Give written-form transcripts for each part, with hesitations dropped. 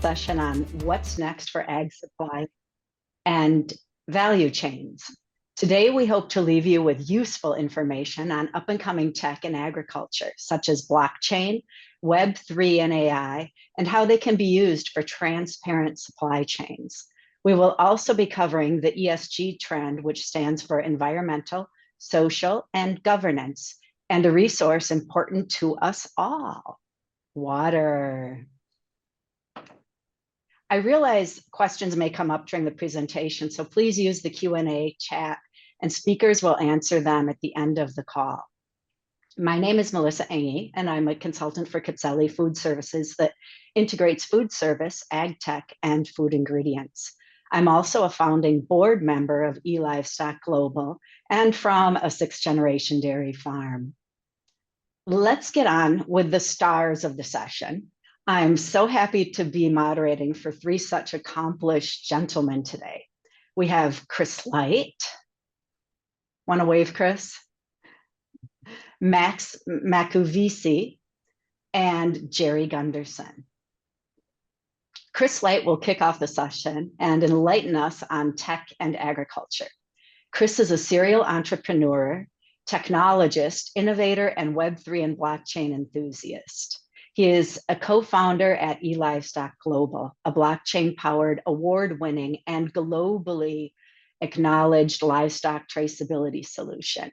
session on what's next for ag supply and value chains. Today, we hope to leave you with useful information on up-and-coming tech in agriculture, such as blockchain, Web3 and AI, and how they can be used for transparent supply chains. We will also be covering the ESG trend, which stands for environmental, social, and governance, and a resource important to us all, water. I realize questions may come up during the presentation, so please use the Q&A chat and speakers will answer them at the end of the call. My name is Melissa Engie, and I'm a consultant for Caselli Food Services that integrates food service, ag tech, and food ingredients. I'm also a founding board member of E-Livestock Global and from a 6th-generation dairy farm. Let's get on with the stars of the session. I'm so happy to be moderating for 3 such accomplished gentlemen today. We have Chris Light. Want to wave, Chris? Max Makuvisi and Jerry Gunderson. Chris Light will kick off the session and enlighten us on tech and agriculture. Chris is a serial entrepreneur, technologist, innovator, and Web3 and blockchain enthusiast. He is a co-founder at E-Livestock Global, a blockchain-powered, award-winning, and globally acknowledged livestock traceability solution.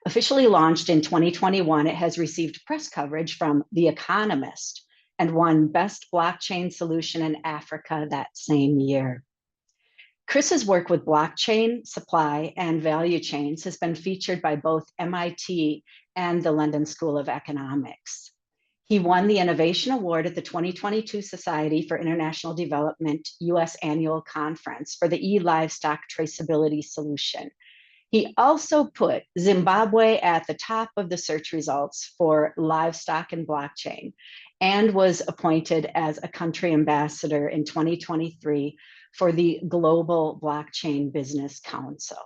Officially launched in 2021, it has received press coverage from The Economist and won Best Blockchain Solution in Africa that same year. Chris's work with blockchain, supply, and value chains has been featured by both MIT and the London School of Economics. He won the Innovation Award at the 2022 Society for International Development U.S. Annual Conference for the E-Livestock Traceability Solution. He also put Zimbabwe at the top of the search results for livestock and blockchain and was appointed as a country ambassador in 2023 for the Global Blockchain Business Council.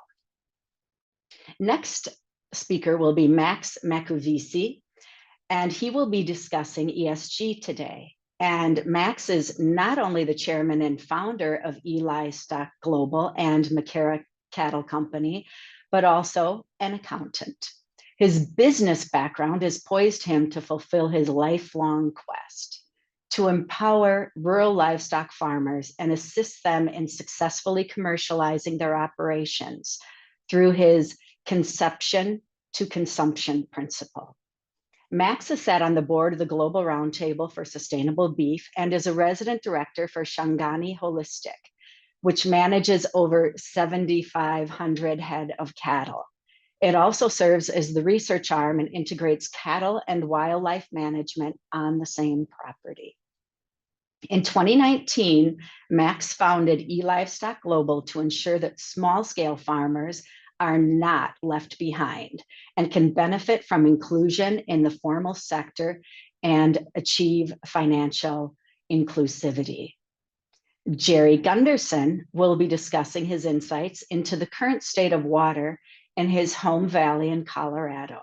Next speaker will be Max Makuvisi, and he will be discussing ESG today. And Max is not only the chairman and founder of E-Livestock Global and Makera Cattle Company, but also an accountant. His business background has poised him to fulfill his lifelong quest to empower rural livestock farmers and assist them in successfully commercializing their operations through his conception to consumption principle. Max has sat on the board of the Global Roundtable for Sustainable Beef and is a resident director for Shangani Holistic, which manages over 7,500 head of cattle. It also serves as the research arm and integrates cattle and wildlife management on the same property. In 2019, Max founded E-Livestock Global to ensure that small-scale farmers are not left behind and can benefit from inclusion in the formal sector and achieve financial inclusivity. Jerry Gunderson will be discussing his insights into the current state of water in his home valley in Colorado.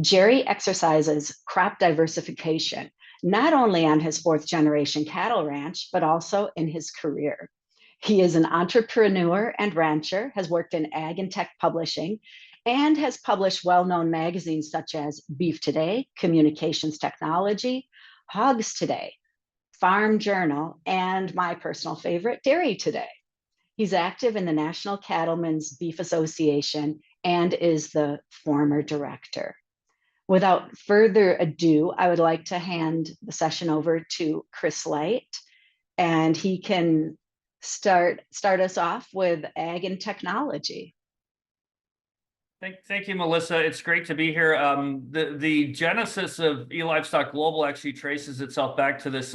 Jerry exercises crop diversification, not only on his 4th-generation cattle ranch, but also in his career. He is an entrepreneur and rancher, has worked in ag and tech publishing, and has published well-known magazines such as Beef Today, Communications Technology, Hogs Today, Farm Journal, and my personal favorite, Dairy Today. He's active in the National Cattlemen's Beef Association and is the former director. Without further ado, I would like to hand the session over to Chris Light, and he can start us off with ag and technology. Thank you, Melissa. It's great to be here. The genesis of E-Livestock Global actually traces itself back to this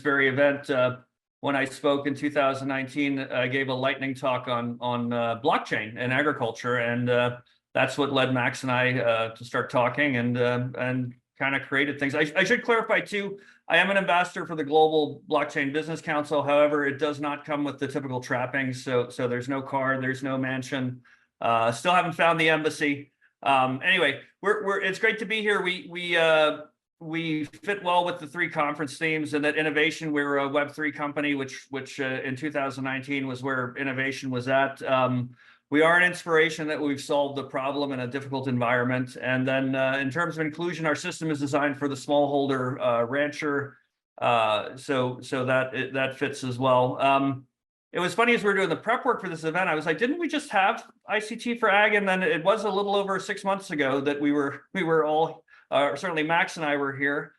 very event. When I spoke in 2019, I gave a lightning talk on blockchain and agriculture, and that's what led Max and I to start talking and kind of created things. I should clarify too, I am an ambassador for the Global Blockchain Business Council. However, it does not come with the typical trappings. So there's no car, there's no mansion. Still haven't found the embassy. Anyway, it's great to be here. we fit well with the 3 conference themes, and that innovation, we're a Web3 company, which in 2019 was where innovation was at. We are an inspiration that we've solved the problem in a difficult environment. And then in terms of inclusion, our system is designed for the smallholder rancher. So that fits as well. It was funny as we were doing the prep work for this event, I was like, didn't we just have ICTforAg? And then it was a little over 6 months ago that we were all, certainly Max and I were here.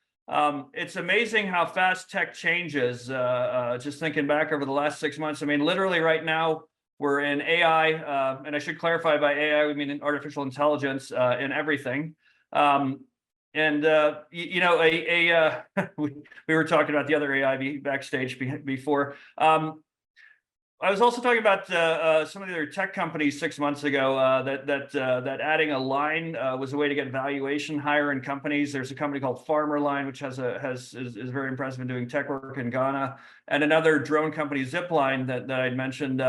It's amazing how fast tech changes. Just thinking back over the last 6 months, I mean, literally right now, we're in AI, and I should clarify by AI, we mean in artificial intelligence in everything. We were talking about the other AI backstage before. I was also talking about some of the other tech companies 6 months ago that adding a line was a way to get valuation higher in companies. There's a company called Farmer Line, which is very impressive in doing tech work in Ghana, and another drone company, Zipline, that I'd mentioned.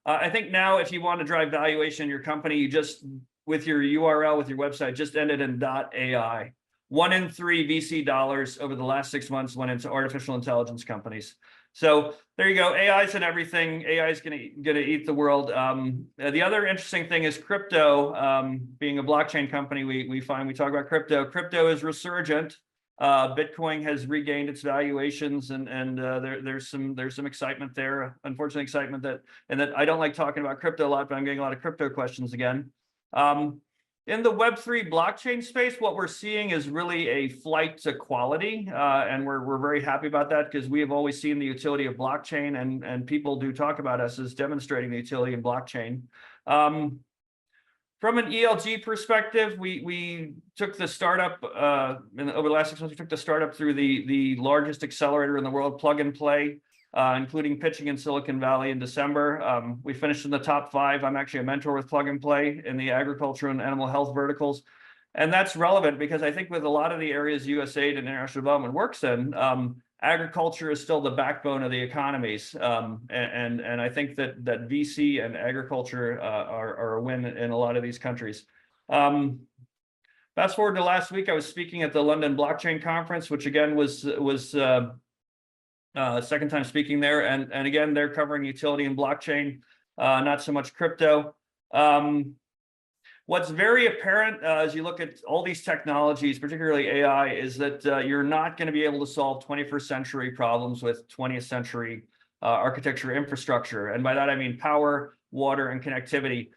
I think now, if you want to drive valuation in your company, you just, with your URL, with your website, just end it in .ai. 1 in 3 VC dollars over the last 6 months went into artificial intelligence companies. So there you go. AI is in everything. AI is going to eat the world. The other interesting thing is crypto. Being a blockchain company, we talk about crypto. Crypto is resurgent. Bitcoin has regained its valuations, and there's some excitement there. Unfortunately, excitement that I don't like talking about crypto a lot, but I'm getting a lot of crypto questions again. In the Web3 blockchain space, what we're seeing is really a flight to quality, and we're very happy about that, because we have always seen the utility of blockchain, and people do talk about us as demonstrating the utility in blockchain. From an ELG perspective, we took the startup over the last 6 months. We took the startup through the largest accelerator in the world, Plug and Play, including pitching in Silicon Valley in December. We finished in the top 5. I'm actually a mentor with Plug and Play in the agriculture and animal health verticals. And that's relevant because I think with a lot of the areas USAID and international development works in, agriculture is still the backbone of the economies. And I think that VC and agriculture are a win in a lot of these countries. Fast forward to last week, I was speaking at the London Blockchain Conference, which again was second time speaking there, and again, they're covering utility in blockchain, not so much crypto. What's very apparent as you look at all these technologies, particularly AI, is that you're not going to be able to solve 21st century problems with 20th century architecture infrastructure. And by that, I mean power, water, and connectivity.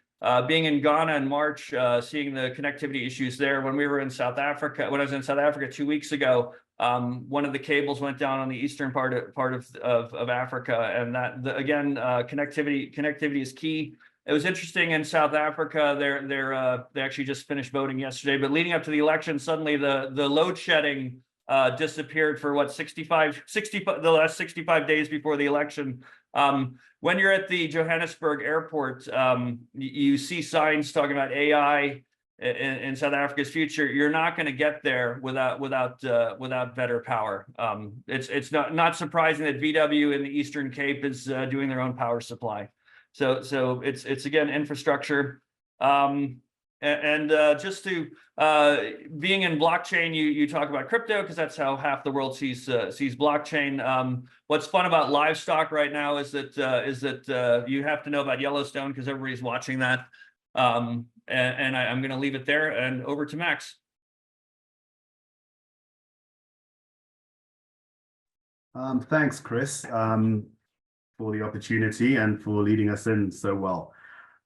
Being in Ghana in March, seeing the connectivity issues there. When we were in South Africa, when I was in South Africa 2 weeks ago, one of the cables went down on the eastern part of Africa, and that again, connectivity is key. It was interesting in South Africa. They actually just finished voting yesterday, but leading up to the election, suddenly the load shedding disappeared for what, the last 65 days before the election. When you're at the Johannesburg airport, you see signs talking about AI in South Africa's future. You're not going to get there without better power. It's not surprising that VW in the Eastern Cape is doing their own power supply. So it's again infrastructure. Just to being in blockchain, you talk about crypto because that's how half the world sees blockchain. What's fun about livestock right now is that you have to know about Yellowstone because everybody's watching that. I'm going to leave it there and over to Max. Thanks, Chris, for the opportunity and for leading us in so well.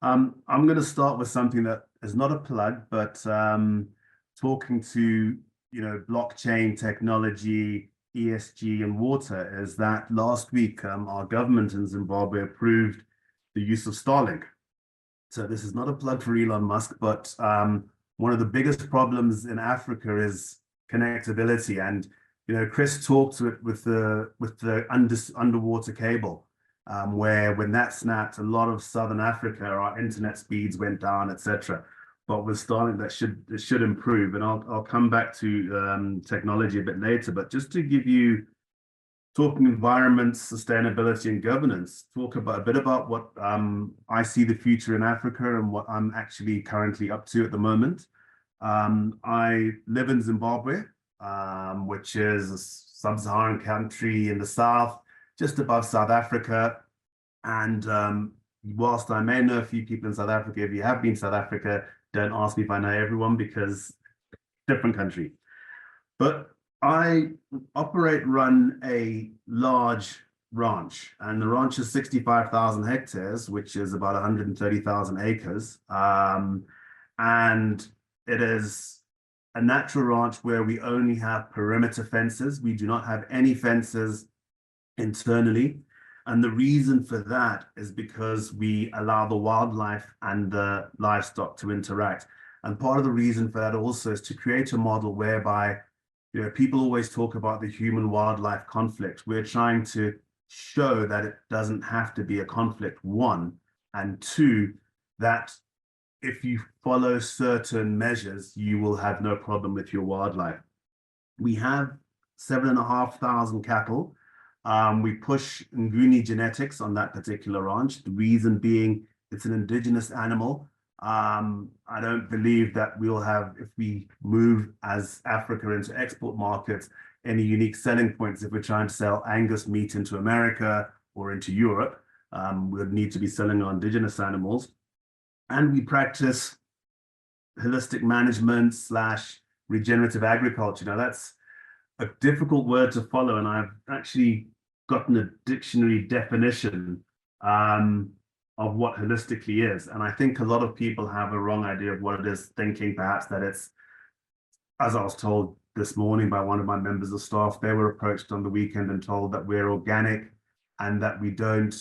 I'm going to start with something that is not a plug, but talking to blockchain technology, ESG, and water. Is that last week our government in Zimbabwe approved the use of Starlink. So this is not a plug for Elon Musk, but one of the biggest problems in Africa is connectivity. And Chris talked to it with the underwater cable. Where when that snapped, a lot of Southern Africa, our internet speeds went down, etc. But with Starlink, it should improve. And I'll come back to technology a bit later. But just to give you, talking environment, sustainability, and governance, talk a bit about what I see the future in Africa and what I'm actually currently up to at the moment. I live in Zimbabwe. which is a sub-Saharan country in the south, just above South Africa. And whilst I may know a few people in South Africa, if you have been to South Africa, don't ask me if I know everyone, because different country. But I run a large ranch, and the ranch is 65,000 hectares, which is about 130,000 acres. And it is a natural ranch where we only have perimeter fences. We do not have any fences internally. And the reason for that is because we allow the wildlife and the livestock to interact. And part of the reason for that also is to create a model whereby, you know, people always talk about the human-wildlife conflict. We're trying to show that it doesn't have to be a conflict, one, and two, that if you follow certain measures, you will have no problem with your wildlife. We have 7,500 cattle. We push Nguni genetics on that particular ranch. The reason being, it's an indigenous animal. I don't believe that we'll have, if we move as Africa into export markets, any unique selling points if we're trying to sell Angus meat into America or into Europe. We'll need to be selling our indigenous animals. And we practice holistic management / regenerative agriculture. Now, that's a difficult word to follow, and I've actually gotten a dictionary definition of what holistically is. And I think a lot of people have a wrong idea of what it is, thinking perhaps that it's, as I was told this morning by one of my members of staff, they were approached on the weekend and told that we're organic and that we don't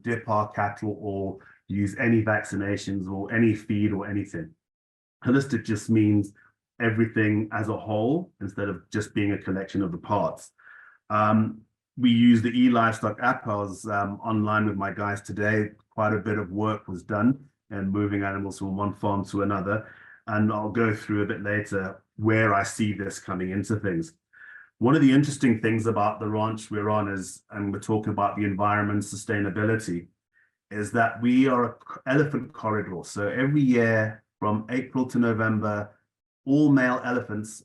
dip our cattle or use any vaccinations or any feed or anything. Holistic just means everything as a whole instead of just being a collection of the parts. We use the E-Livestock app. I was online with my guys today. Quite a bit of work was done in moving animals from one farm to another. And I'll go through a bit later where I see this coming into things. One of the interesting things about the ranch we're on is, and we're talking about the environment sustainability, is that we are an elephant corridor. So every year from April to November, all male elephants,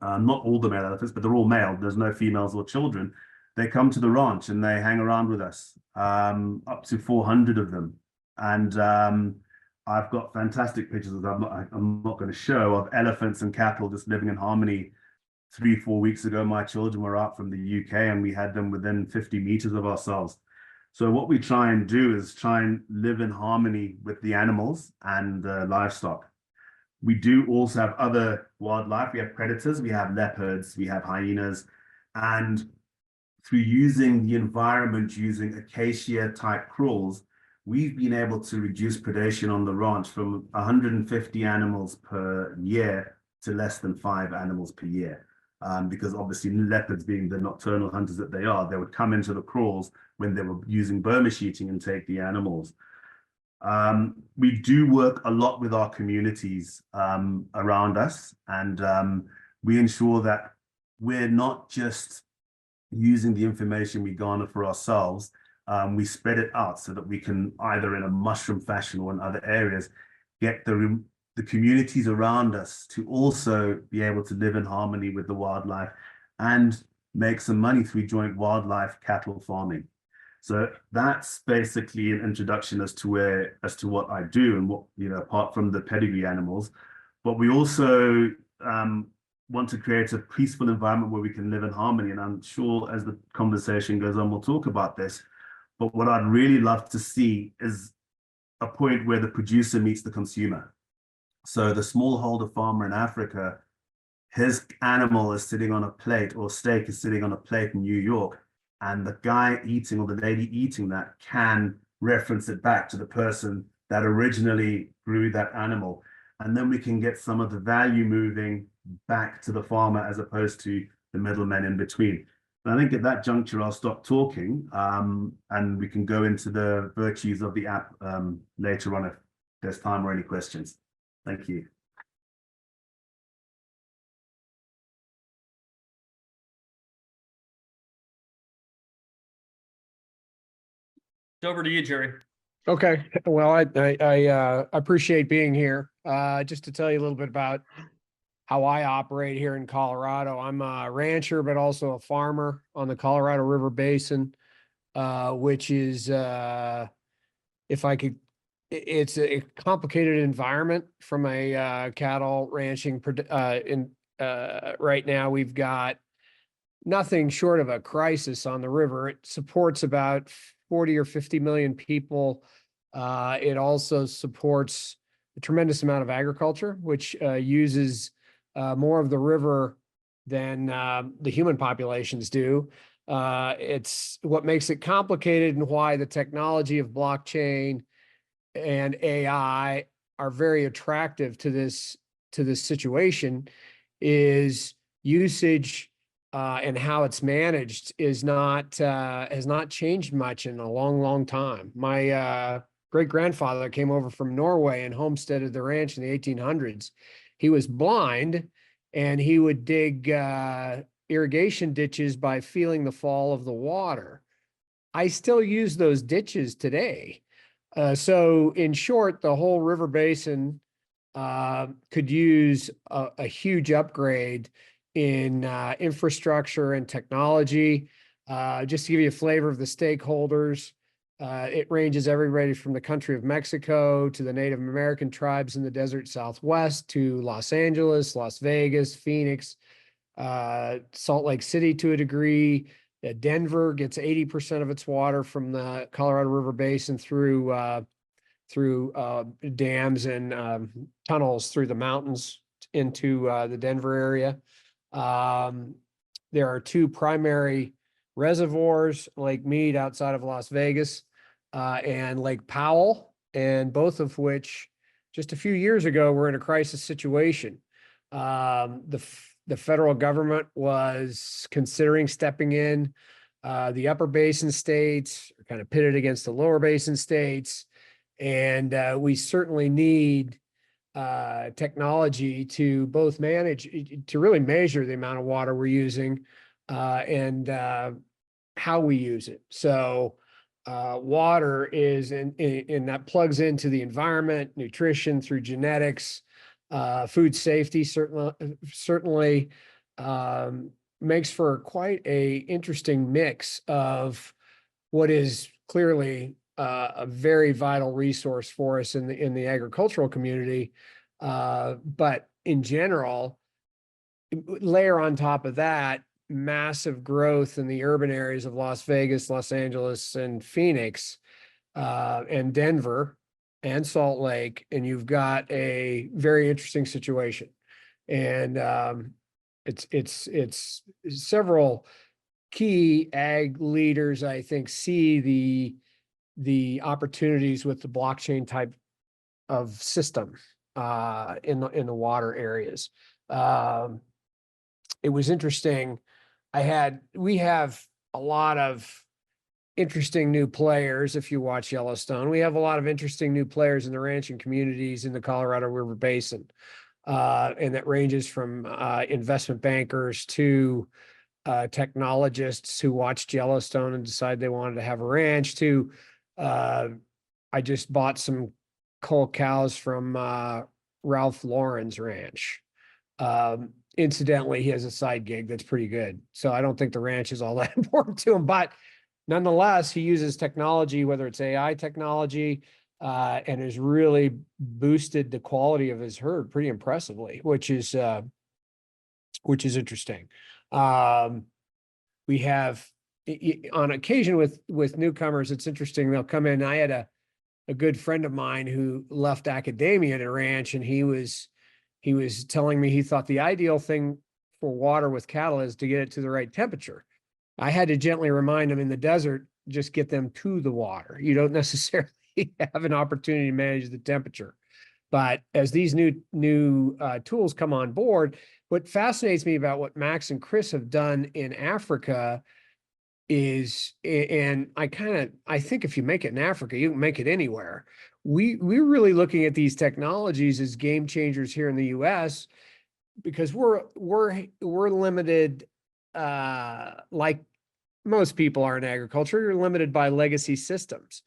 not all the male elephants, but they're all male, there's no females or children, they come to the ranch and they hang around with us, up to 400 of them. And I've got fantastic pictures that I'm not going to show, of elephants and cattle just living in harmony. 3-4 weeks ago, my children were out from the UK and we had them within 50 meters of ourselves. So what we try and do is try and live in harmony with the animals and livestock. We do also have other wildlife. We have predators, we have leopards, we have hyenas, and through using the environment, using acacia type crawls, we've been able to reduce predation on the ranch from 150 animals per year to less than 5 animals per year. Because obviously leopards, being the nocturnal hunters that they are, they would come into the crawls when they were using Burma sheeting and take the animals. We do work a lot with our communities around us, and we ensure that we're not just using the information we garner for ourselves. We spread it out so that we can, either in a mushroom fashion or in other areas, get the communities around us to also be able to live in harmony with the wildlife and make some money through joint wildlife cattle farming. So that's basically an introduction as to what I do and what, you know, apart from the pedigree animals. But we also want to create a peaceful environment where we can live in harmony. And I'm sure as the conversation goes on, we'll talk about this. But what I'd really love to see is a point where the producer meets the consumer. So the smallholder farmer in Africa, his animal is sitting on a plate, or steak is sitting on a plate in New York, and the guy eating or the lady eating that can reference it back to the person that originally grew that animal. And then we can get some of the value moving back to the farmer as opposed to the middlemen in between. And I think at that juncture, I'll stop talking and we can go into the virtues of the app later on if there's time or any questions. Thank you. Over to you, Jerry. Okay, well, I appreciate being here. Just to tell you a little bit about how I operate here in Colorado. I'm a rancher, but also a farmer on the Colorado River Basin, which is, if I could, it's a complicated environment from a cattle ranching. Right now, we've got nothing short of a crisis on the river. It supports about 40 or 50 million people. It also supports a tremendous amount of agriculture, which uses more of the river than the human populations do. It's what makes it complicated, and why the technology of blockchain and AI are very attractive to this situation is usage and how it's managed is not has not changed much in a long time. My great grandfather came over from Norway and homesteaded the ranch in the 1800s. He was blind, and he would dig irrigation ditches by feeling the fall of the water. I still use those ditches today. So in short, the whole river basin could use a huge upgrade in infrastructure and technology. Just to give you a flavor of the stakeholders, it ranges everybody from the country of Mexico to the Native American tribes in the desert Southwest to Los Angeles, Las Vegas, Phoenix, Salt Lake City to a degree. Denver gets 80% of its water from the Colorado River Basin through dams and tunnels through the mountains into the Denver area. There are two primary reservoirs, Lake Mead outside of Las Vegas, and Lake Powell, and both of which just a few years ago were in a crisis situation. The federal government was considering stepping in. The upper basin states are kind of pitted against the lower basin states. And we certainly need technology to both manage, to really measure the amount of water we're using and how we use it. So water is, and that plugs into the environment, nutrition through genetics, food safety, certainly makes for quite a interesting mix of what is clearly a very vital resource for us in the agricultural community. But in general, layer on top of that massive growth in the urban areas of Las Vegas, Los Angeles, and Phoenix, and Denver, and Salt Lake, and you've got a very interesting situation. And it's several key ag leaders, I think, see the opportunities with the blockchain type of system in the water areas. It was interesting. We have a lot of interesting new players. If you watch Yellowstone, we have a lot of interesting new players in the ranching communities in the Colorado River Basin. And that ranges from investment bankers to technologists who watched Yellowstone and decided they wanted to have a ranch to, I just bought some cull cows from Ralph Lauren's ranch. Incidentally, he has a side gig that's pretty good. So I don't think the ranch is all that important to him, but nonetheless, he uses technology, whether it's AI technology, and has really boosted the quality of his herd pretty impressively, which is interesting. We have on occasion with newcomers, it's interesting. They'll come in. I had a good friend of mine who left academia at a ranch, and he was telling me he thought the ideal thing for water with cattle is to get it to the right temperature. I had to gently remind him, in the desert, just get them to the water. You don't necessarily have an opportunity to manage the temperature. But as these new tools come on board, what fascinates me about what Max and Chris have done in Africa is, and I think if you make it in Africa, you can make it anywhere. We're really looking at these technologies as game changers here in the US, because we're limited, like most people are in agriculture. You're limited by legacy systems.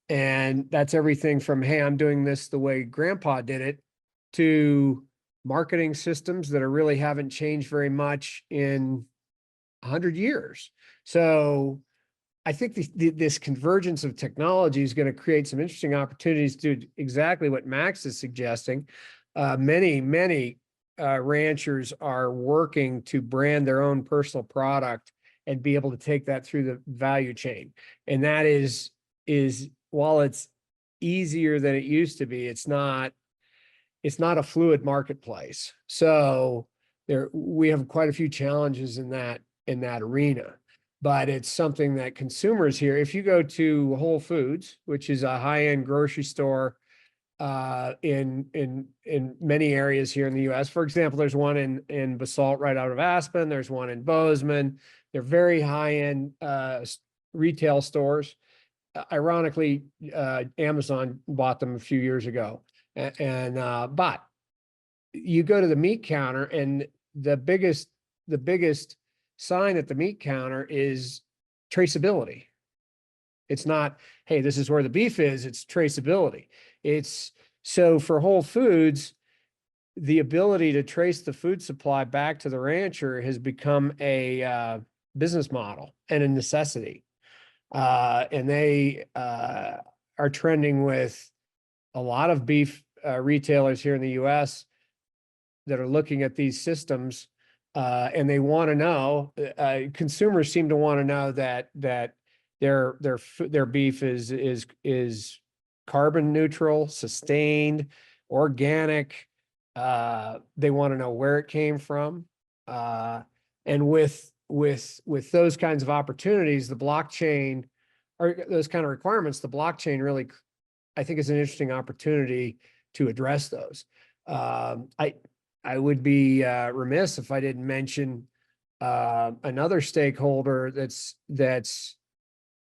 And that's everything from, hey, I'm doing this the way grandpa did it, to marketing systems that are really haven't changed very much in 100 years. So I think this convergence of technology is going to create some interesting opportunities to do exactly what Max is suggesting. Many ranchers are working to brand their own personal product and be able to take that through the value chain. And that is while it's easier than it used to be, it's not a fluid marketplace. So we have quite a few challenges in that arena. But it's something that consumers here, if you go to Whole Foods, which is a high-end grocery store in many areas here in the US. For example, there's one in Basalt right out of Aspen. There's one in Bozeman. They're very high-end retail stores. Ironically, Amazon bought them a few years ago. But you go to the meat counter, and the biggest sign at the meat counter is traceability. It's not, hey, this is where the beef is, it's traceability. So for Whole Foods, the ability to trace the food supply back to the rancher has become a business model and a necessity. And they are trending with a lot of beef retailers here in the US that are looking at these systems, and they want to know, consumers seem to want to know that their beef is carbon neutral, sustained, organic. They want to know where it came from. And with those kinds of opportunities, the blockchain, or those kind of requirements, the blockchain really, I think, is an interesting opportunity to address those. I would be remiss if I didn't mention another stakeholder that's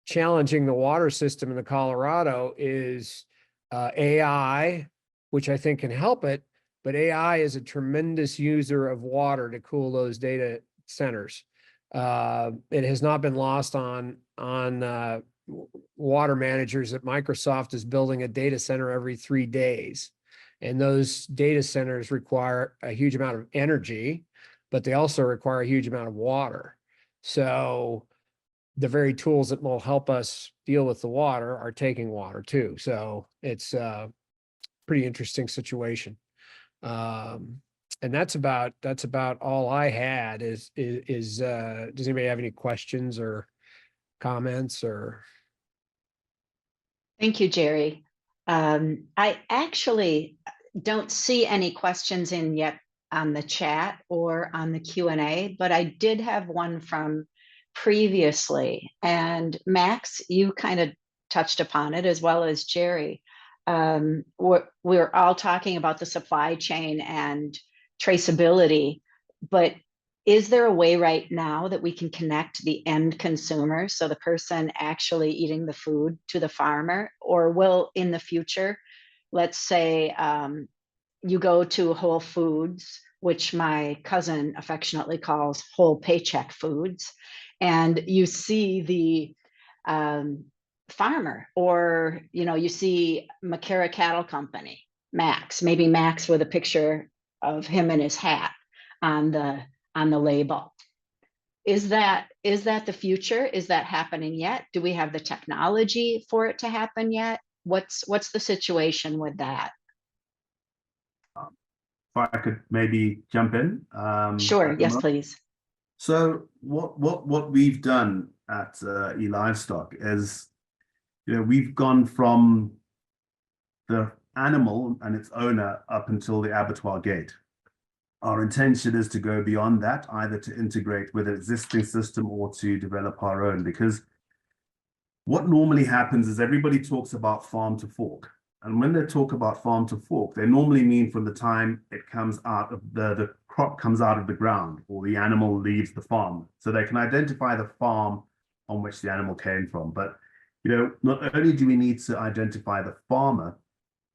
challenging the water system in the Colorado is AI, which I think can help it. But AI is a tremendous user of water to cool those data centers. It has not been lost on water managers that Microsoft is building a data center every 3 days. And those data centers require a huge amount of energy, but they also require a huge amount of water. So the very tools that will help us deal with the water are taking water too. So it's a pretty interesting situation. And that's about all I had. Does anybody have any questions or comments or? Thank you, Jerry. I actually don't see any questions in yet on the chat or on the Q&A, but I did have one from previously. And Max, you kind of touched upon it, as well as Jerry. We're all talking about the supply chain and traceability, but is there a way right now that we can connect the end consumer, so the person actually eating the food, to the farmer? Or will, in the future, let's say you go to Whole Foods, which my cousin affectionately calls Whole Paycheck Foods, and you see the farmer, or you see McCara Cattle Company, Max, maybe Max with a picture of him in his hat on the label. Is that the future? Is that happening yet? Do we have the technology for it to happen yet? What's the situation with that? If I could maybe jump in. Sure. Yes, please. So what we've done at E-Livestock is, we've gone from the animal and its owner up until the abattoir gate. Our intention is to go beyond that, either to integrate with an existing system or to develop our own, because what normally happens is everybody talks about farm to fork. And when they talk about farm to fork, they normally mean from the time it comes out of the crop comes out of the ground, or the animal leaves the farm. So they can identify the farm on which the animal came from. But, not only do we need to identify the farmer,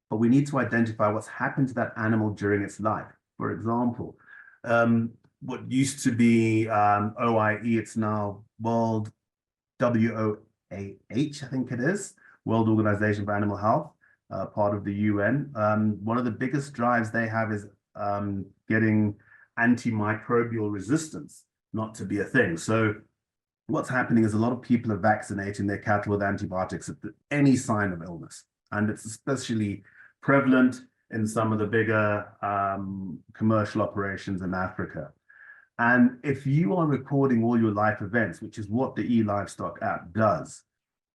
but we need to identify what's happened to that animal during its life. For example, what used to be OIE, it's now World WOAH, I think it is, World Organization for Animal Health, part of the UN. One of the biggest drives they have is getting antimicrobial resistance not to be a thing. So what's happening is a lot of people are vaccinating their cattle with antibiotics at any sign of illness. And it's especially prevalent in some of the bigger commercial operations in Africa. And if you are recording all your life events, which is what the E-Livestock app does,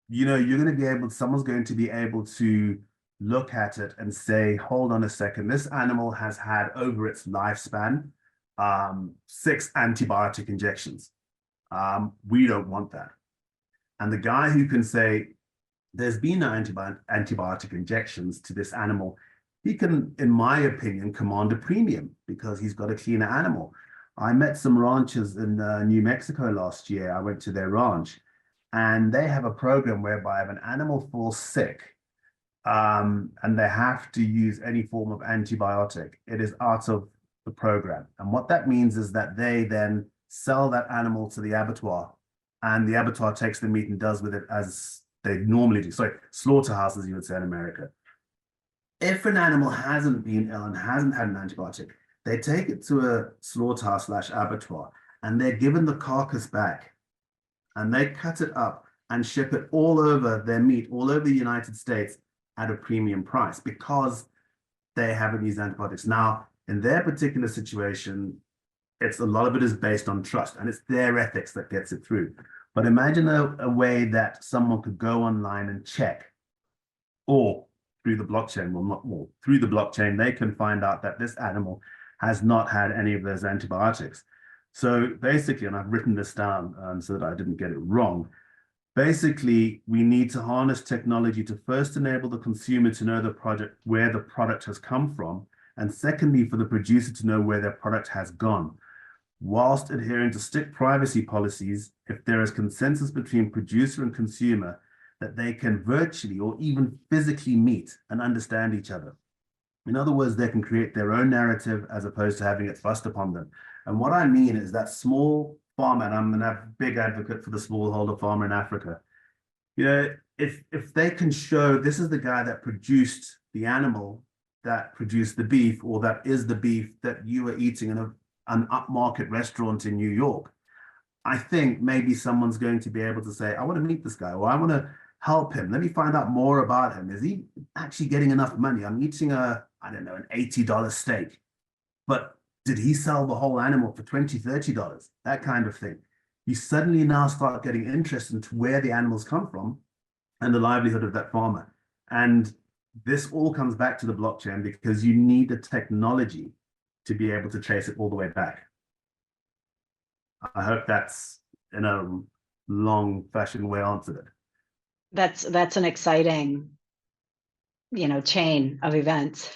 you know, you're going to be able, someone's going to be able to look at it and say, hold on a second, this animal has had over its lifespan 6 antibiotic injections. We don't want that. And the guy who can say, there's been no antibiotic injections to this animal, he can, in my opinion, command a premium because he's got a cleaner animal. I met some ranchers in New Mexico last year. I went to their ranch, and they have a program whereby if an animal falls sick and they have to use any form of antibiotic, it is out of the program. And what that means is that they then sell that animal to the abattoir, and the abattoir takes the meat and does with it as they normally do. Sorry, slaughterhouses, you would say in America. If an animal hasn't been ill and hasn't had an antibiotic, they take it to a slaughterhouse / abattoir, and they're given the carcass back, and they cut it up and ship it all over their meat, all over the United States at a premium price because they haven't used antibiotics. Now, in their particular situation, it's a lot of it is based on trust, and it's their ethics that gets it through. But imagine a way that someone could go online and check, or through the blockchain, well, not more, through the blockchain, they can find out that this animal has not had any of those antibiotics. So basically, and I've written this down so that I didn't get it wrong, basically, we need to harness technology to first enable the consumer to know where the product has come from, and secondly, for the producer to know where their product has gone, whilst adhering to strict privacy policies if there is consensus between producer and consumer that they can virtually or even physically meet and understand each other. In other words, they can create their own narrative as opposed to having it thrust upon them. And what I mean is that small farmer, and I'm a big advocate for the smallholder farmer in Africa, you know, if they can show this is the guy that produced the animal that produced the beef, or that is the beef that you are eating in an upmarket restaurant in New York, I think maybe someone's going to be able to say, I want to meet this guy, or I want to help him. Let me find out more about him. Is he actually getting enough money? I'm eating an $80 steak, but did he sell the whole animal for $20, $30? That kind of thing. You suddenly now start getting interest into where the animals come from and the livelihood of that farmer. And this all comes back to the blockchain because you need the technology to be able to trace it all the way back. I hope that's in a long fashioned way answered it. That's an exciting, chain of events.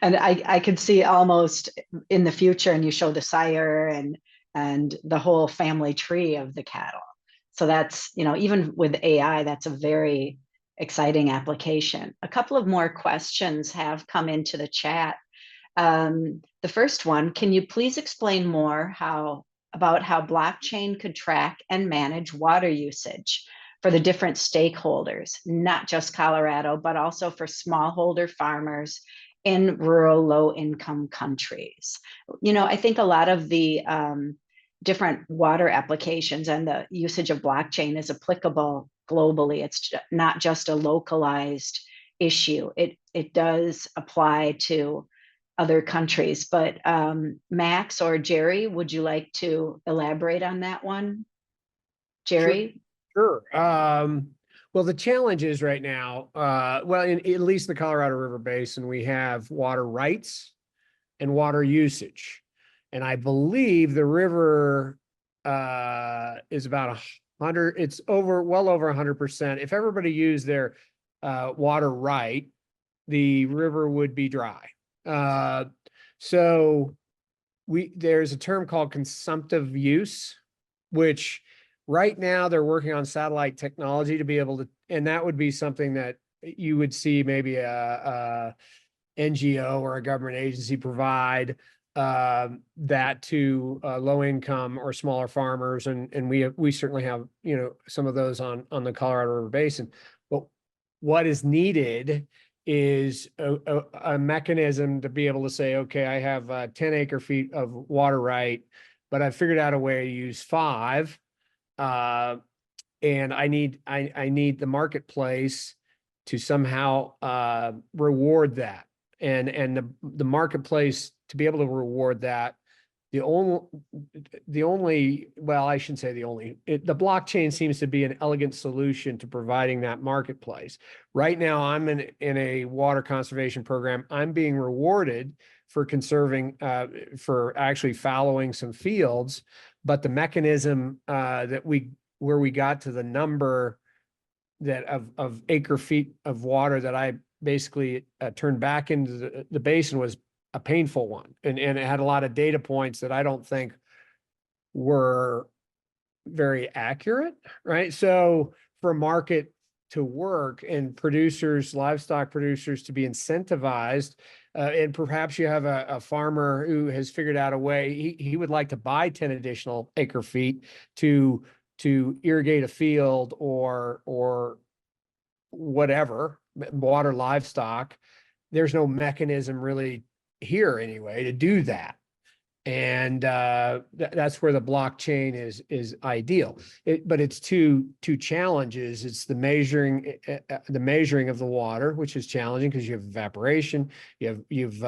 And I could see almost in the future, and you show the sire and the whole family tree of the cattle. So that's, even with AI, that's a very exciting application. A couple of more questions have come into the chat. The first one, can you please explain more about how blockchain could track and manage water usage for the different stakeholders, not just Colorado, but also for smallholder farmers in rural low-income countries? I think a lot of the different water applications and the usage of blockchain is applicable globally. It's not just a localized issue. It does apply to other countries. But Max or Jerry, would you like to elaborate on that one? Jerry? Sure. Well, the challenge is right now, in at least the Colorado River Basin, we have water rights and water usage. And I believe the river is about 100, it's well over 100%. If everybody used their water right, the river would be dry. So there's a term called consumptive use, which right now they're working on satellite technology to be able to, and that would be something that you would see maybe a NGO or a government agency provide that to low income or smaller farmers, and we certainly have some of those on the Colorado River Basin. But what is needed is a mechanism to be able to say, okay, I have 10 acre feet of water right, but I figured out a way to use 5. And I need the marketplace to somehow reward that. And the marketplace to be able to reward that, the only, well, I shouldn't say the only, the blockchain seems to be an elegant solution to providing that marketplace. Right now, I'm in a water conservation program. I'm being rewarded for conserving, for actually fallowing some fields, but the mechanism where we got to the number that of acre feet of water that I basically turned back into the basin was a painful one. And it had a lot of data points that I don't think were very accurate, right? So for a market to work and producers, livestock producers to be incentivized, and perhaps you have a farmer who has figured out a way, he would like to buy 10 additional acre feet to irrigate a field or whatever, water livestock. There's no mechanism really here anyway to do that. And that's where the blockchain is ideal. But it's two challenges. It's the measuring of the water, which is challenging because you have evaporation. You've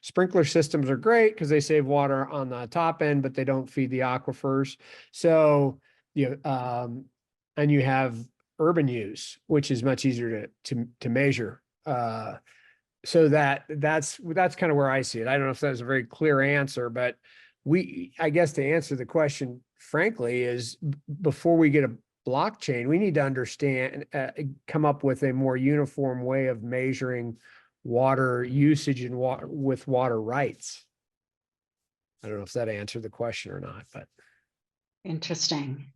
sprinkler systems are great because they save water on the top end, but they don't feed the aquifers. So and you have urban use, which is much easier to measure. So that's kind of where I see it. I don't know if that was a very clear answer, but I guess to answer the question, frankly, is before we get a blockchain, we need to understand, come up with a more uniform way of measuring water usage and with water rights. I don't know if that answered the question or not, but. Interesting.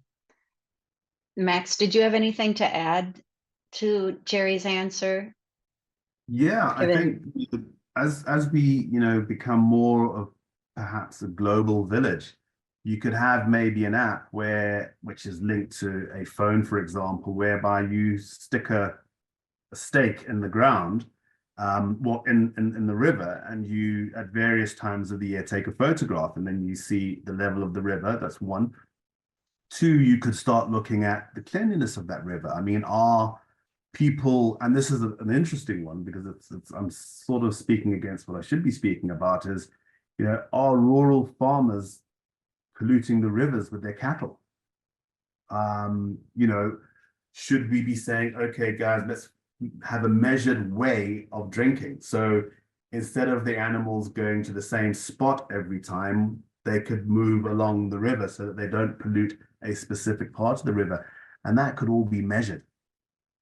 Max, did you have anything to add to Jerry's answer? Yeah, I think as we, become more of perhaps a global village, you could have maybe an app which is linked to a phone, for example, whereby you stick a stake in the ground, in the river, and you at various times of the year take a photograph, and then you see the level of the river. That's one. 2, you could start looking at the cleanliness of that river. I mean, are people, and this is an interesting one because I'm sort of speaking against what I should be speaking about, is, are rural farmers polluting the rivers with their cattle? Should we be saying, okay, guys, let's have a measured way of drinking? So instead of the animals going to the same spot every time, they could move along the river so that they don't pollute a specific part of the river. And that could all be measured.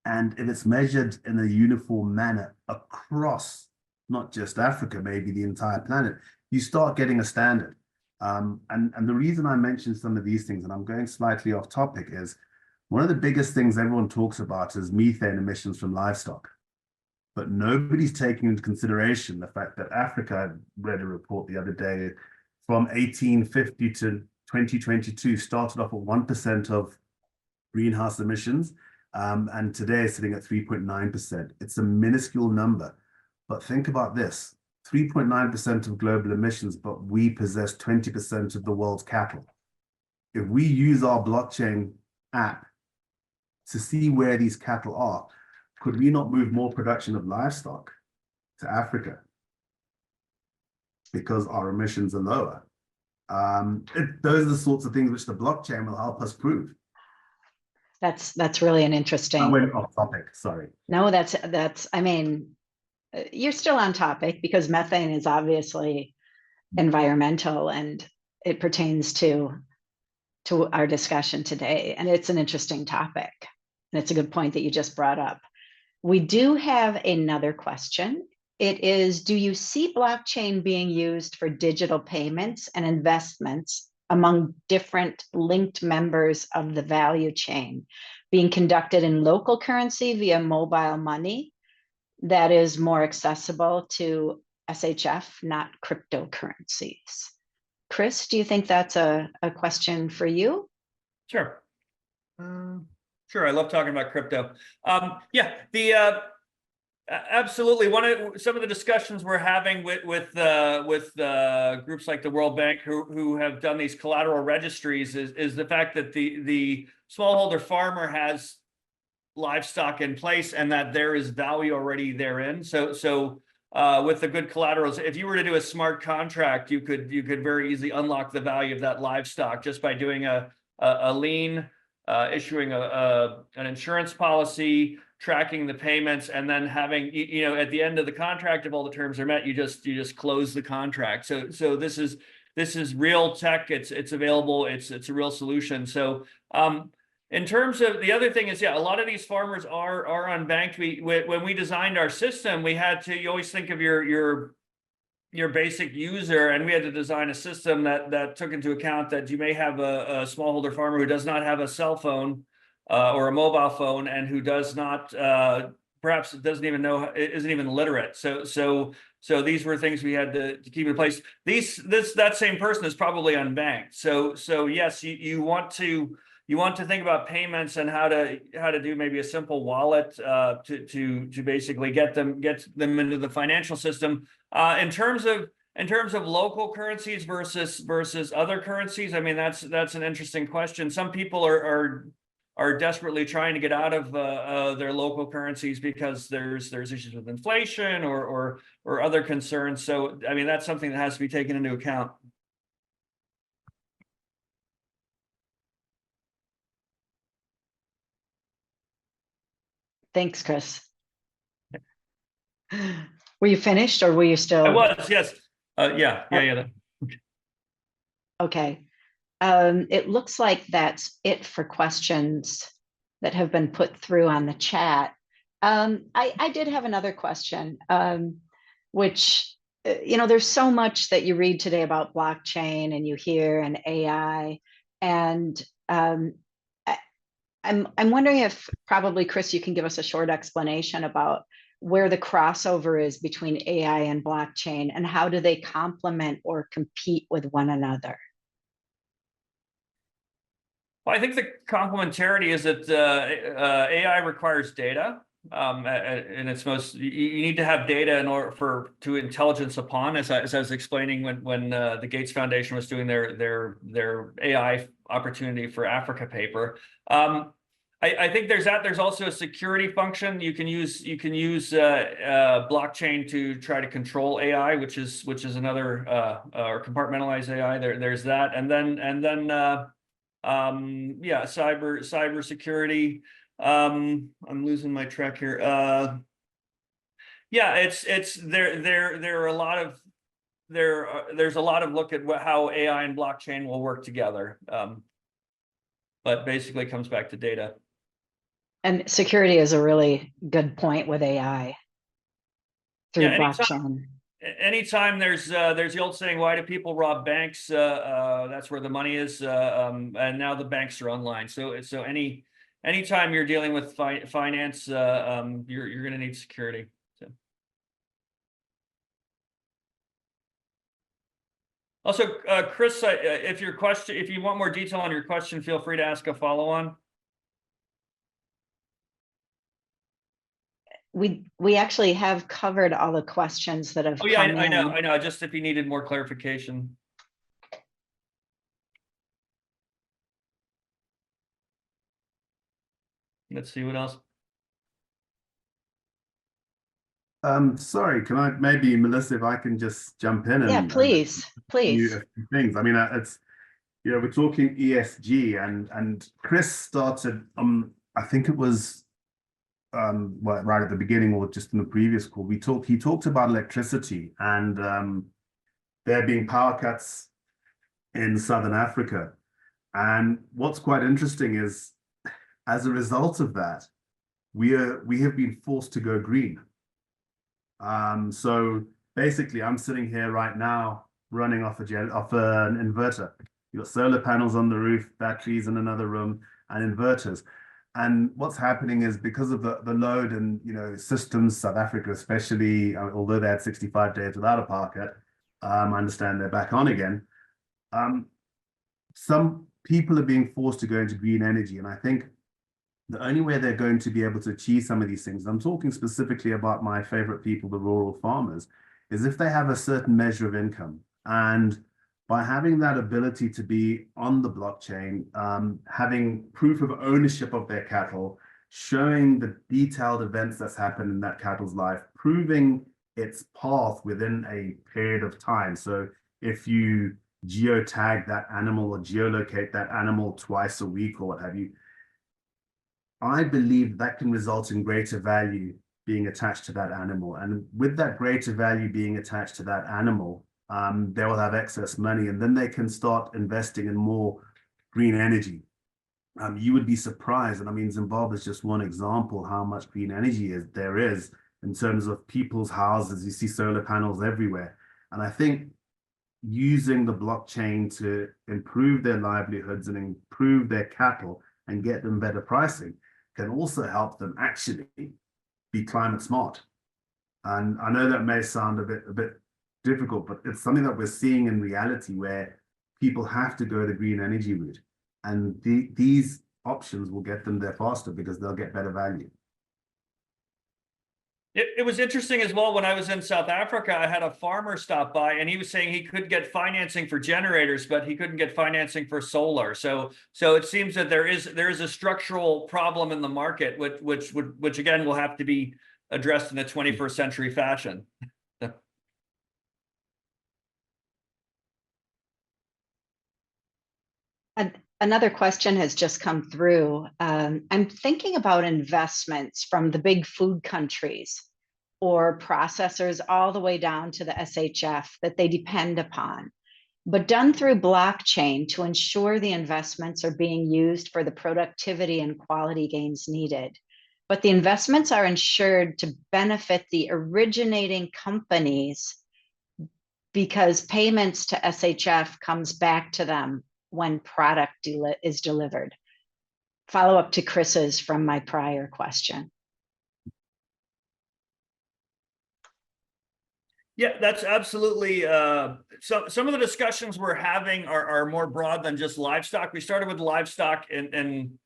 And if it's measured in a uniform manner across not just Africa, maybe the entire planet, you start getting a standard. And the reason I mentioned some of these things, and I'm going slightly off topic, is one of the biggest things everyone talks about is methane emissions from livestock. But nobody's taking into consideration the fact that Africa, I read a report the other day, from 1850 to 2022 started off at 1% of greenhouse emissions. And today it's sitting at 3.9%. It's a minuscule number, but think about this, 3.9% of global emissions, but we possess 20% of the world's cattle. If we use our blockchain app to see where these cattle are, could we not move more production of livestock to Africa? Because our emissions are lower. Those are the sorts of things which the blockchain will help us prove. That's really an interesting. I went off topic, sorry. No, that's, I mean, you're still on topic because methane is obviously environmental and it pertains to our discussion today. And it's an interesting topic. And it's a good point that you just brought up. We do have another question. It is, do you see blockchain being used for digital payments and investments among different linked members of the value chain, being conducted in local currency via mobile money that is more accessible to SHF, not cryptocurrencies? Chris, do you think that's a question for you? Sure. Sure, I love talking about crypto. Yeah, Absolutely. Some of the discussions we're having with groups like the World Bank who have done these collateral registries is the fact that the smallholder farmer has livestock in place and that there is value already therein. So with the good collaterals, if you were to do a smart contract, you could very easily unlock the value of that livestock just by doing a lien, issuing an insurance policy, tracking the payments, and then having, at the end of the contract, if all the terms are met, you just close the contract. So this is real tech. It's available. It's a real solution. So in terms of the other thing is, a lot of these farmers are unbanked. When we designed our system, we had to, you always think of your basic user, and we had to design a system that took into account that you may have a smallholder farmer who does not have a cell phone or a mobile phone, and who does not perhaps doesn't even know, isn't even literate. So these were things we had to keep in place. That same person is probably unbanked. So yes, you want to think about payments and how to do maybe a simple wallet to basically get them into the financial system. In terms of local currencies versus other currencies, I mean, that's an interesting question. Some people are desperately trying to get out of their local currencies because there's issues with inflation or other concerns. So I mean, that's something that has to be taken into account. Thanks, Chris. Were you finished or were you still? I was, yes. Yeah. Okay. It looks like that's it for questions that have been put through on the chat. I did have another question, which, there's so much that you read today about blockchain and you hear and AI. And I'm wondering if probably, Chris, you can give us a short explanation about where the crossover is between AI and blockchain and how do they complement or compete with one another? Well, I think the complementarity is that AI requires data, and it's you need to have data in order to intelligence upon. As I was explaining when the Gates Foundation was doing their AI opportunity for Africa paper. I think there's that. There's also a security function. You can use blockchain to try to control AI, which is another or compartmentalize AI. There's that, and then. Cyber security. I'm losing my track here. It's there are a lot of there's a lot of look at how AI and blockchain will work together. But basically it comes back to data. And security is a really good point with AI through blockchain. Anytime there's the old saying, why do people rob banks? That's where the money is, and now the banks are online. So anytime you're dealing with finance, you're going to need security. So. Also, Chris, if you want more detail on your question, feel free to ask a follow-on. We actually have covered all the questions that have come in. I know. Just if you needed more clarification. Let's see what else. Sorry, can I maybe, Melissa, if I can just jump in? Yeah, please. Things. I mean, it's, we're talking ESG, and Chris started. I think it was. Right at the beginning or just in the previous call, he talked about electricity and there being power cuts in Southern Africa. And what's quite interesting is, as a result of that, we have been forced to go green. So basically, I'm sitting here right now running off an inverter. You've got solar panels on the roof, batteries in another room, and inverters. And what's happening is, because of the load and systems, South Africa especially, although they had 65 days without a power cut, I understand they're back on again. Some people are being forced to go into green energy, and I think the only way they're going to be able to achieve some of these things, I'm talking specifically about my favorite people, the rural farmers, is if they have a certain measure of income. And by having that ability to be on the blockchain, having proof of ownership of their cattle, showing the detailed events that's happened in that cattle's life, proving its path within a period of time. So if you geotag that animal or geolocate that animal twice a week or what have you, I believe that can result in greater value being attached to that animal. And with that greater value being attached to that animal, they will have excess money, and then they can start investing in more green energy. You would be surprised, and I mean, Zimbabwe is just one example how much green energy there is in terms of people's houses. You see solar panels everywhere. And I think using the blockchain to improve their livelihoods and improve their cattle and get them better pricing can also help them actually be climate smart. And I know that may sound a bit difficult, but it's something that we're seeing in reality where people have to go the green energy route. And these options will get them there faster because they'll get better value. It was interesting as well. When I was in South Africa, I had a farmer stop by, and he was saying he could get financing for generators, but he couldn't get financing for solar. So it seems that there is a structural problem in the market, which again will have to be addressed in a 21st century fashion. Another question has just come through. I'm thinking about investments from the big food countries or processors all the way down to the SHF that they depend upon, but done through blockchain to ensure the investments are being used for the productivity and quality gains needed. But the investments are ensured to benefit the originating companies because payments to SHF comes back to them when product is delivered. Follow up to Chris's from my prior question. Yeah, that's absolutely. So some of the discussions we're having are more broad than just livestock. We started with livestock and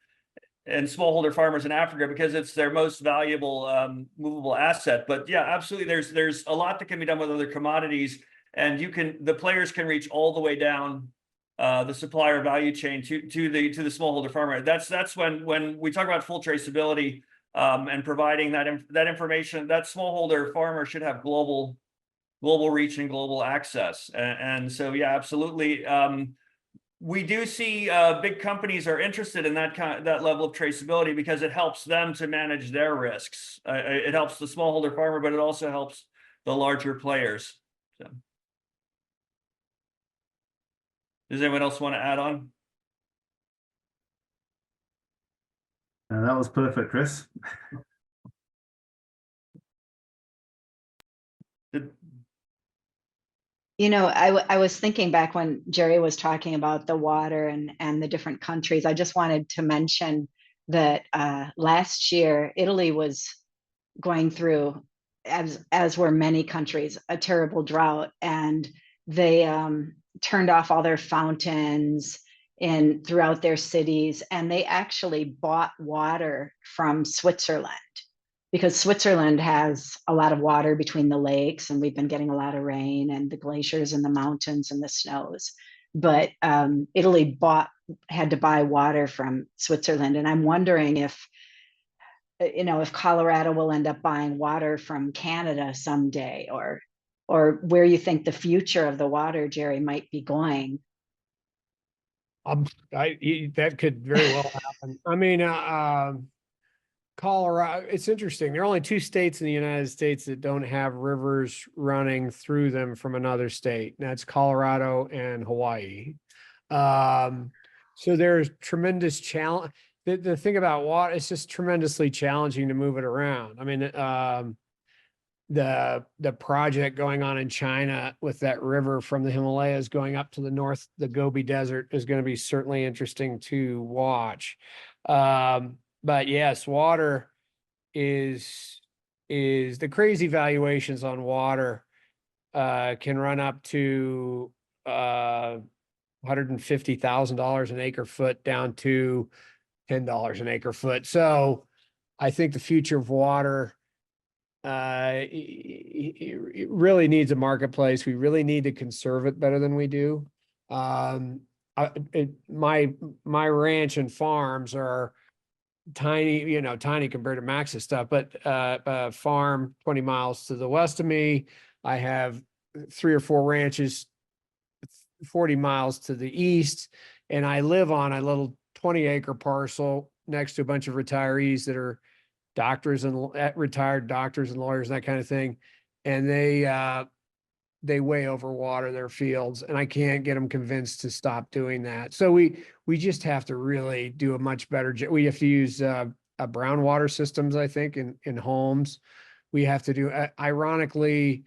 smallholder farmers in Africa because it's their most valuable movable asset. But yeah, absolutely, there's a lot that can be done with other commodities, and the players can reach all the way down the supplier value chain to the smallholder farmer. That's when we talk about full traceability and providing that information. That smallholder farmer should have global reach and global access. And so, yeah, absolutely. We do see big companies are interested in that level of traceability because it helps them to manage their risks. It helps the smallholder farmer, but it also helps the larger players. So. Does anyone else want to add on? That was perfect, Chris. You know, I was thinking back when Jerry was talking about the water and the different countries. I just wanted to mention that last year, Italy was going through, as were many countries, a terrible drought. And they turned off all their fountains throughout their cities. And they actually bought water from Switzerland, because Switzerland has a lot of water between the lakes, and we've been getting a lot of rain and the glaciers and the mountains and the snows. But Italy had to buy water from Switzerland. And I'm wondering if Colorado will end up buying water from Canada someday, or where you think the future of the water, Jerry, might be going. That could very well happen. I mean, Colorado, it's interesting. There are only 2 states in the United States that don't have rivers running through them from another state. And that's Colorado and Hawaii. So there's tremendous challenge. The thing about water, it's just tremendously challenging to move it around. I mean, the project going on in China with that river from the Himalayas going up to the north, the Gobi Desert, is going to be certainly interesting to watch. But yes, water is the crazy valuations on water can run up to $150,000 an acre foot down to $10 an acre foot. So I think the future of water it really needs a marketplace. We really need to conserve it better than we do. My ranch and farms are tiny, tiny compared to Max's stuff, but a farm 20 miles to the west of me, I have 3 or 4 ranches 40 miles to the east, and I live on a little 20-acre parcel next to a bunch of retirees that are doctors and retired doctors and lawyers and that kind of thing. And they way overwater their fields, and I can't get them convinced to stop doing that. So we just have to really do a much better job. We have to use a brown water systems, I think, in homes. We have to do, ironically,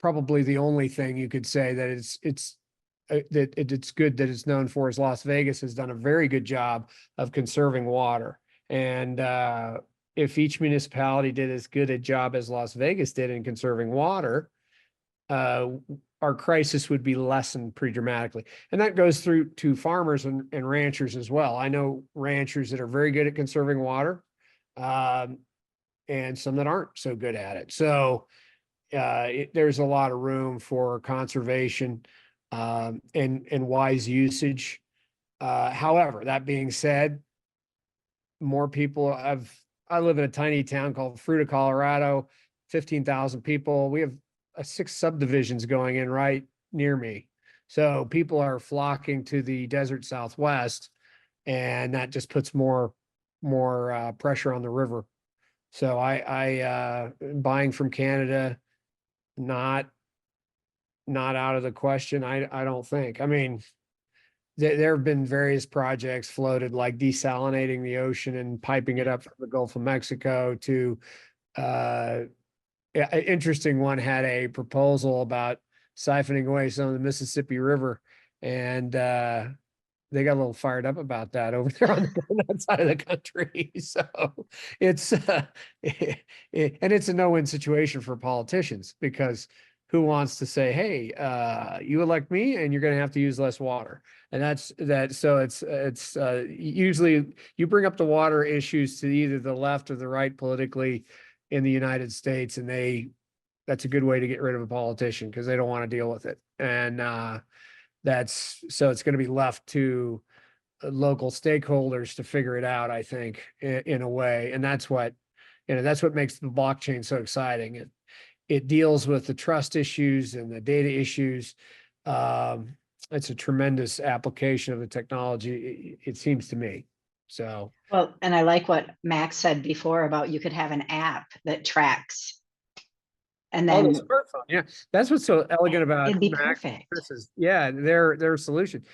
probably the only thing you could say that it's good that it's known for is Las Vegas has done a very good job of conserving water. And if each municipality did as good a job as Las Vegas did in conserving water, our crisis would be lessened pretty dramatically. And that goes through to farmers and ranchers as well. I know ranchers that are very good at conserving water, and some that aren't so good at it. So there's a lot of room for conservation and wise usage. However, that being said, more people I live in a tiny town called Fruita, Colorado, 15,000 people. We have 6 subdivisions going in right near me. So people are flocking to the desert Southwest, and that just puts more pressure on the river. So I buying from Canada, not out of the question. I don't think. I mean, there have been various projects floated, like desalinating the ocean and piping it up from the Gulf of Mexico to, an interesting one had a proposal about siphoning away some of the Mississippi River, and they got a little fired up about that over there on that side of the country. So it's and it's a no-win situation for politicians, because who wants to say, hey, you elect me and you're going to have to use less water? And that's that. So it's usually you bring up the water issues to either the left or the right politically in the United States, and that's a good way to get rid of a politician, because they don't want to deal with it. And so it's going to be left to local stakeholders to figure it out, I think, in a way. And that's what makes the blockchain so exciting. It deals with the trust issues and the data issues. It's a tremendous application of the technology, it seems to me. So, Well, and I like what Max said before about you could have an app that tracks. And the then smartphone, yeah, that's what's so elegant about it'd be Mac. perfect. Their solution.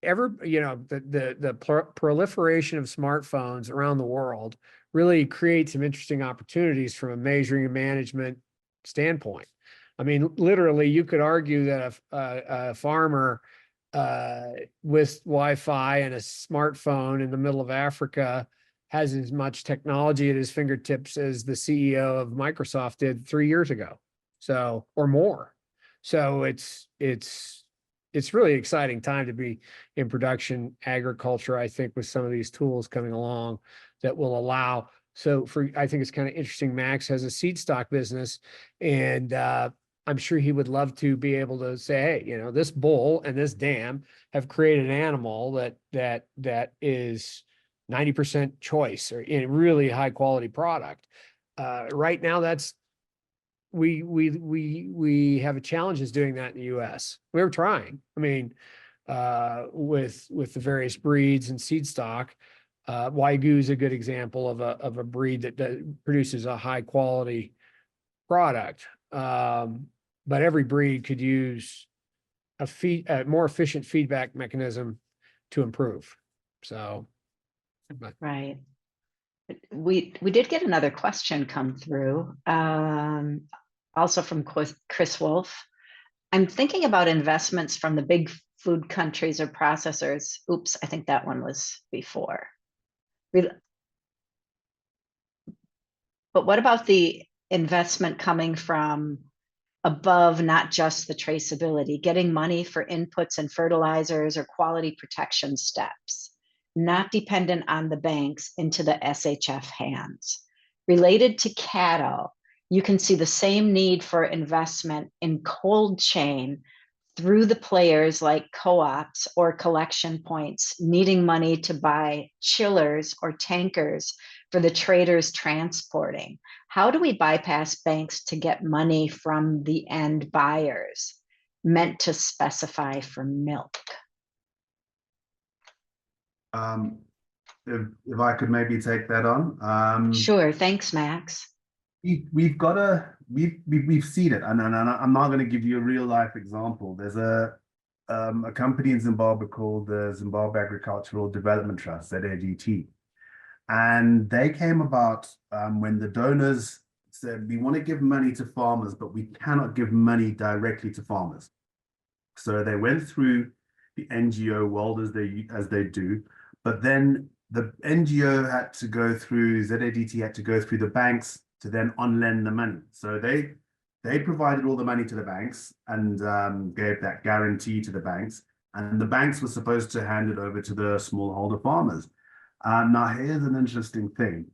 The proliferation of smartphones around the world really creates some interesting opportunities from a measuring and management standpoint. I mean, literally, you could argue that a farmer with Wi-Fi and a smartphone in the middle of Africa has as much technology at his fingertips as the CEO of Microsoft did 3 years ago, so, or more. So it's really exciting time to be in production agriculture, I think, with some of these tools coming along that will allow. So I think it's kind of interesting. Max has a seed stock business, and I'm sure he would love to be able to say, hey, this bull and this dam have created an animal that is 90% choice, or in really high quality product. Right now, we have challenges doing that in the US. We're trying. I mean, with the various breeds and seed stock, Wagyu is a good example of a breed that produces a high quality product. But every breed could use a more efficient feedback mechanism to improve. So, Right. We did get another question come through, also from Chris Wolf. I'm thinking about investments from the big food countries or processors. Oops, I think that one was before. But what about the investment coming from above, not just the traceability, getting money for inputs and fertilizers or quality protection steps? not dependent on the banks, into the SHF hands. Related to cattle, you can see the same need for investment in cold chain through the players like co-ops or collection points needing money to buy chillers or tankers for the traders transporting. How do we bypass banks to get money from the end buyers? Meant to specify for milk. If I could maybe take that on. Sure, thanks, Max. We've seen it, and I'm not going to give you a real life example. There's a company in Zimbabwe called the Zimbabwe Agricultural Development Trust, ZADT, and they came about when the donors said, we want to give money to farmers, but we cannot give money directly to farmers. So they went through the NGO world as they do, but then the NGO had to go through, ZADT had to go through the banks to then on-lend the money. So they provided all the money to the banks and gave that guarantee to the banks, and the banks were supposed to hand it over to the smallholder farmers. Now, here's an interesting thing.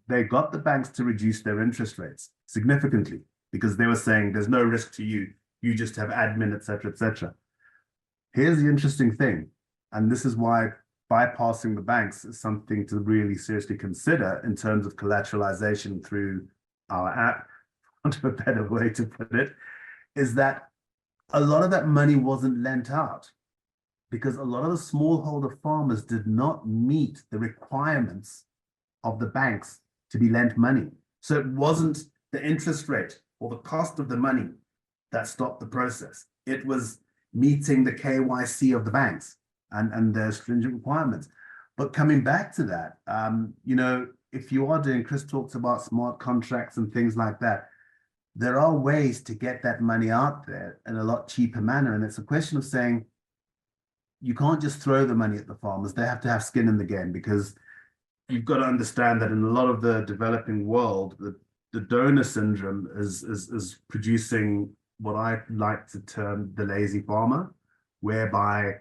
They got the banks to reduce their interest rates significantly because they were saying there's no risk to you. You just have admin, et cetera, et cetera. Here's the interesting thing, and this is why bypassing the banks is something to really seriously consider in terms of collateralization through our app, for a better way to put it, is that a lot of that money wasn't lent out because a lot of the smallholder farmers did not meet the requirements of the banks to be lent money. So it wasn't the interest rate or the cost of the money that stopped the process. It was meeting the KYC of the banks and their stringent requirements. But coming back to that, if you are doing, Chris talks about smart contracts and things like that, there are ways to get that money out there in a lot cheaper manner. And it's a question of saying, you can't just throw the money at the farmers. They have to have skin in the game, because you've got to understand that in a lot of the developing world, the donor syndrome is producing what I like to term the lazy farmer, whereby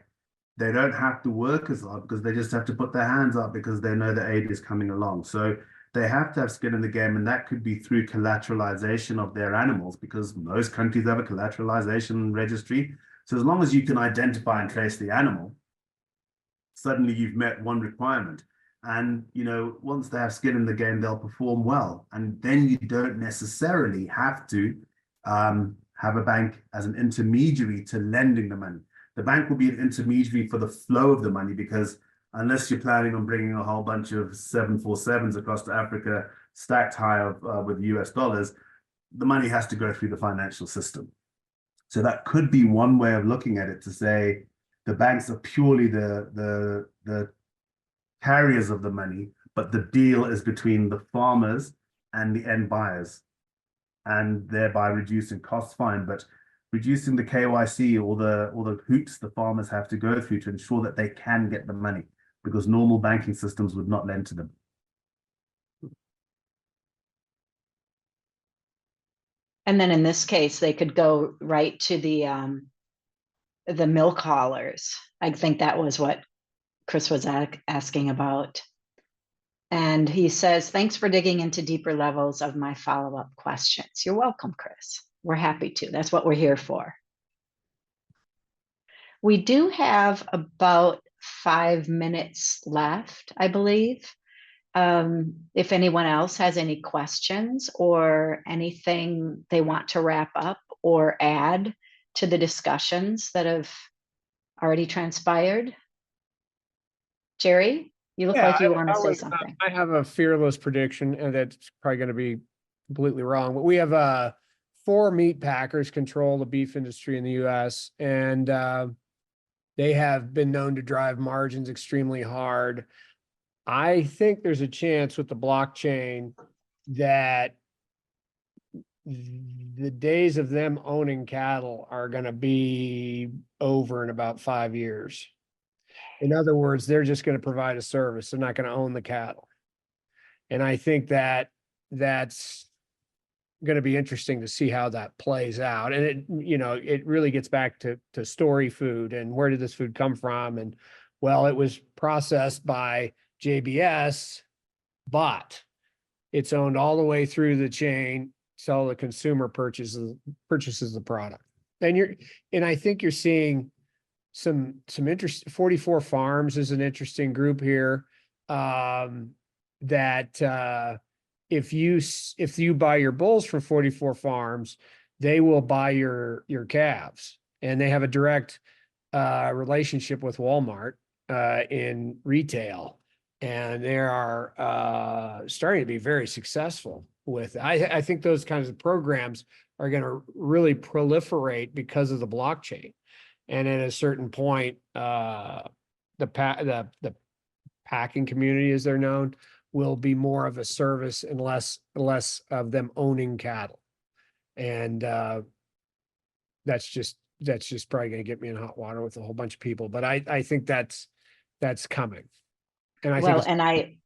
they don't have to work as hard because they just have to put their hands up because they know the aid is coming along. So they have to have skin in the game, and that could be through collateralization of their animals, because most countries have a collateralization registry. So as long as you can identify and trace the animal, suddenly you've met one requirement. And, once they have skin in the game, they'll perform well. And then you don't necessarily have to have a bank as an intermediary to lending the money. The bank will be an intermediary for the flow of the money, because unless you're planning on bringing a whole bunch of 747s across to Africa stacked high with US dollars, the money has to go through the financial system. So that could be one way of looking at it, to say the banks are purely the carriers of the money, but the deal is between the farmers and the end buyers, and thereby reducing costs, fine, but reducing the KYC or the hoops the farmers have to go through to ensure that they can get the money, because normal banking systems would not lend to them. And then in this case, they could go right to the milk haulers. I think that was what Chris was asking about. And he says, thanks for digging into deeper levels of my follow-up questions. You're welcome, Chris. We're happy to. That's what we're here for. We do have about 5 minutes left, I believe. If anyone else has any questions or anything they want to wrap up or add to the discussions that have already transpired. Jerry, you look like you want to say something. I have a fearless prediction, and that's probably going to be completely wrong, but we have 4 meat packers control the beef industry in the US, and they have been known to drive margins extremely hard. I think there's a chance with the blockchain that the days of them owning cattle are going to be over in about 5 years. In other words, they're just going to provide a service. They're not going to own the cattle. And I think that's going to be interesting to see how that plays out. And it really gets back to story food and where did this food come from and Well, it was processed by JBS, but it's owned all the way through the chain, so the consumer purchases the product. And I think you're seeing some interest. 44 Farms is an interesting group here. That if you buy your bulls from 44 Farms, they will buy your calves, and they have a direct relationship with Walmart in retail, and they are starting to be very successful with. I think those kinds of programs are going to really proliferate because of the blockchain, and at a certain point, the packing community, as they're known, will be more of a service and less of them owning cattle, and that's just probably going to get me in hot water with a whole bunch of people. But I think that's coming, and I Well, think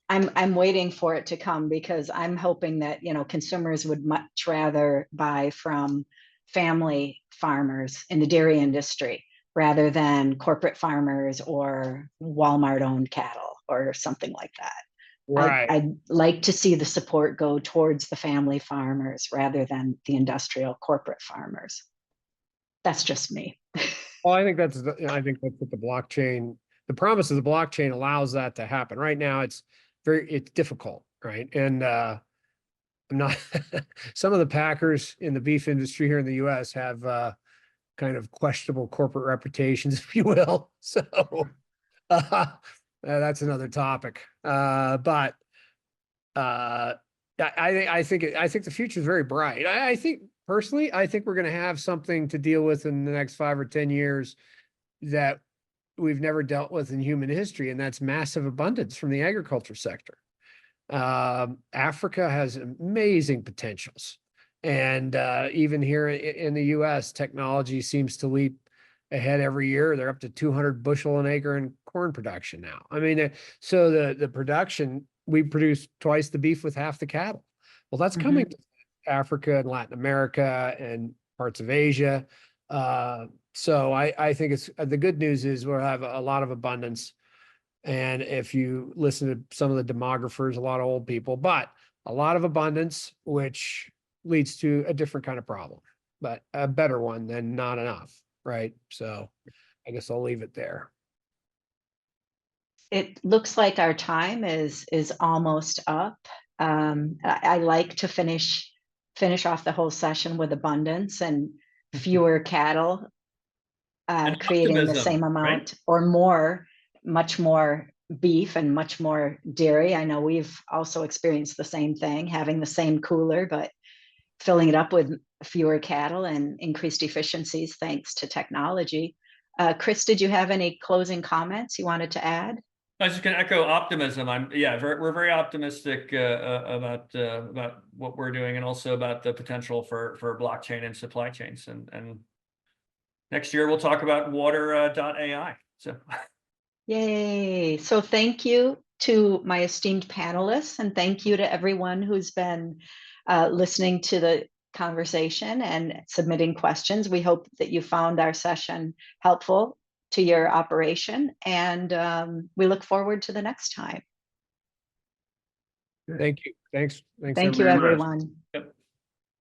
and I'm waiting for it to come, because I'm hoping that, consumers would much rather buy from family farmers in the dairy industry rather than corporate farmers or Walmart owned cattle or something like that. right. I'd like to see the support go towards the family farmers rather than the industrial corporate farmers. That's just me. Well, I think that's what the blockchain, the promise of the blockchain allows that to happen. Right now, it's difficult, right? And I'm not some of the packers in the beef industry here in the US have kind of questionable corporate reputations, if you will. So that's another topic. But I think the future is very bright. I think personally, I think we're going to have something to deal with in the next 5 or 10 years that we've never dealt with in human history, and that's massive abundance from the agriculture sector. Africa has amazing potentials, and even here in the US, technology seems to leap ahead every year. They're up to 200 bushel an acre in corn production now. I mean, so the production, we produce twice the beef with half the cattle. Well, that's coming to Africa and Latin America and parts of Asia. So I think it's the good news is we'll have a lot of abundance. And if you listen to some of the demographers, a lot of old people, but a lot of abundance, which leads to a different kind of problem, but a better one than not enough, right? So I guess I'll leave it there. It looks like our time is almost up. I like to finish off the whole session with abundance and fewer cattle, And creating the optimism, same amount, right? or more, much more beef and much more dairy. I know we've also experienced the same thing, having the same cooler, but filling it up with fewer cattle and increased efficiencies thanks to technology. Chris, did you have any closing comments you wanted to add? I was just going to echo optimism. We're very optimistic about what we're doing, and also about the potential for blockchain and supply chains. And next year we'll talk about water.ai. So, yay! So thank you to my esteemed panelists, and thank you to everyone who's been listening to the conversation and submitting questions. We hope that you found our session helpful to your operation, and we look forward to the next time. Thank you. Thanks. Thank you, very much. everyone. yep.